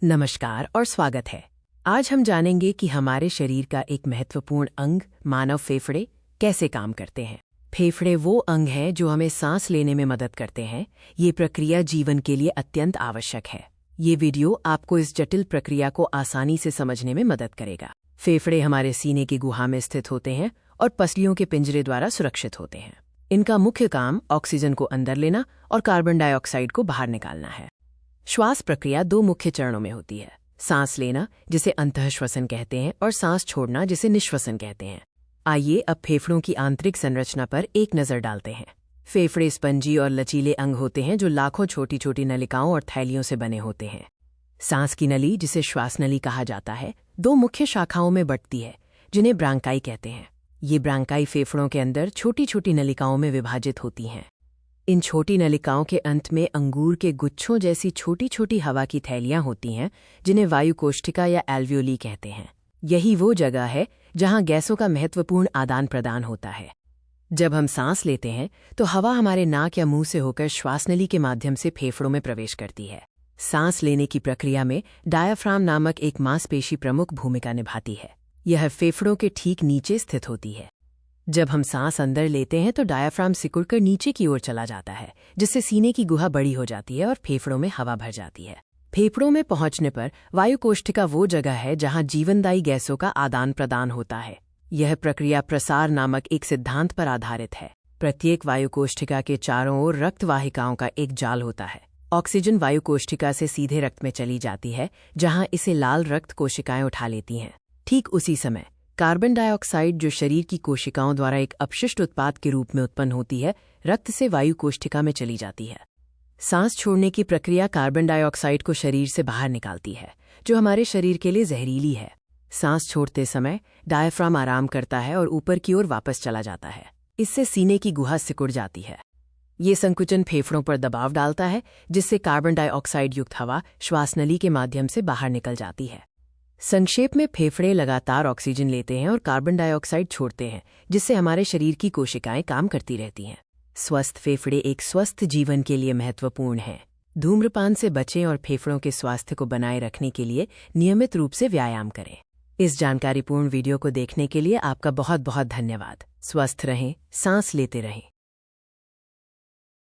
नमस्कार और स्वागत है। आज हम जानेंगे कि हमारे शरीर का एक महत्वपूर्ण अंग मानव फेफड़े कैसे काम करते हैं। फेफड़े वो अंग हैं जो हमें सांस लेने में मदद करते हैं। ये प्रक्रिया जीवन के लिए अत्यंत आवश्यक है। ये वीडियो आपको इस जटिल प्रक्रिया को आसानी से समझने में मदद करेगा। फेफड़े हमारे सीने की गुहा में स्थित होते हैं और पसलियों के पिंजरे द्वारा सुरक्षित होते हैं। इनका मुख्य काम ऑक्सीजन को अंदर लेना और कार्बन डाइऑक्साइड को बाहर निकालना है। श्वास प्रक्रिया दो मुख्य चरणों में होती है। सांस लेना, जिसे अंतःश्वसन कहते हैं, और सांस छोड़ना, जिसे निश्वसन कहते हैं। आइए अब फेफड़ों की आंतरिक संरचना पर एक नज़र डालते हैं। फेफड़े स्पंजी और लचीले अंग होते हैं जो लाखों छोटी छोटी नलिकाओं और थैलियों से बने होते हैं। सांस की नली, जिसे श्वास नली कहा जाता है, दो मुख्य शाखाओं में बंटती है, जिन्हें ब्रांकाई कहते हैं। ये ब्रांकाई फेफड़ों के अंदर छोटी छोटी नलिकाओं में विभाजित होती हैं। इन छोटी नलिकाओं के अंत में अंगूर के गुच्छों जैसी छोटी छोटी हवा की थैलियां होती हैं, जिन्हें वायु कोष्ठिका या एल्वियोली कहते हैं। यही वो जगह है जहां गैसों का महत्वपूर्ण आदान प्रदान होता है। जब हम सांस लेते हैं तो हवा हमारे नाक या मुंह से होकर श्वास नली के माध्यम से फेफड़ों में प्रवेश करती है। सांस लेने की प्रक्रिया में डायाफ्राम नामक एक मांसपेशी प्रमुख भूमिका निभाती है। यह फेफड़ों के ठीक नीचे स्थित होती है। जब हम सांस अंदर लेते हैं तो डायाफ्राम सिकुड़कर नीचे की ओर चला जाता है, जिससे सीने की गुहा बड़ी हो जाती है और फेफड़ों में हवा भर जाती है। फेफड़ों में पहुंचने पर वायु कोष्ठिका वो जगह है जहां जीवनदायी गैसों का आदान प्रदान होता है। यह प्रक्रिया प्रसार नामक एक सिद्धांत पर आधारित है। प्रत्येक वायु कोष्ठिका के चारों ओर रक्त वाहिकाओं का एक जाल होता है। ऑक्सीजन वायु कोष्ठिका से सीधे रक्त में चली जाती है, जहां इसे लाल रक्त कोशिकाएं उठा लेती हैं। ठीक उसी समय कार्बन डाइऑक्साइड, जो शरीर की कोशिकाओं द्वारा एक अपशिष्ट उत्पाद के रूप में उत्पन्न होती है, रक्त से वायु कोष्ठिका में चली जाती है। सांस छोड़ने की प्रक्रिया कार्बन डाइऑक्साइड को शरीर से बाहर निकालती है, जो हमारे शरीर के लिए जहरीली है। सांस छोड़ते समय डायाफ्राम आराम करता है और ऊपर की ओर वापस चला जाता है। इससे सीने की गुहा सिकुड़ जाती है। ये संकुचन फेफड़ों पर दबाव डालता है, जिससे कार्बन डाइऑक्साइड युक्त हवा श्वास नली के माध्यम से बाहर निकल जाती है। संक्षेप में, फेफड़े लगातार ऑक्सीजन लेते हैं और कार्बन डाइऑक्साइड छोड़ते हैं, जिससे हमारे शरीर की कोशिकाएं काम करती रहती हैं। स्वस्थ फेफड़े एक स्वस्थ जीवन के लिए महत्वपूर्ण हैं। धूम्रपान से बचें और फेफड़ों के स्वास्थ्य को बनाए रखने के लिए नियमित रूप से व्यायाम करें। इस जानकारीपूर्ण वीडियो को देखने के लिए आपका बहुत बहुत धन्यवाद। स्वस्थ रहें, सांस लेते रहें।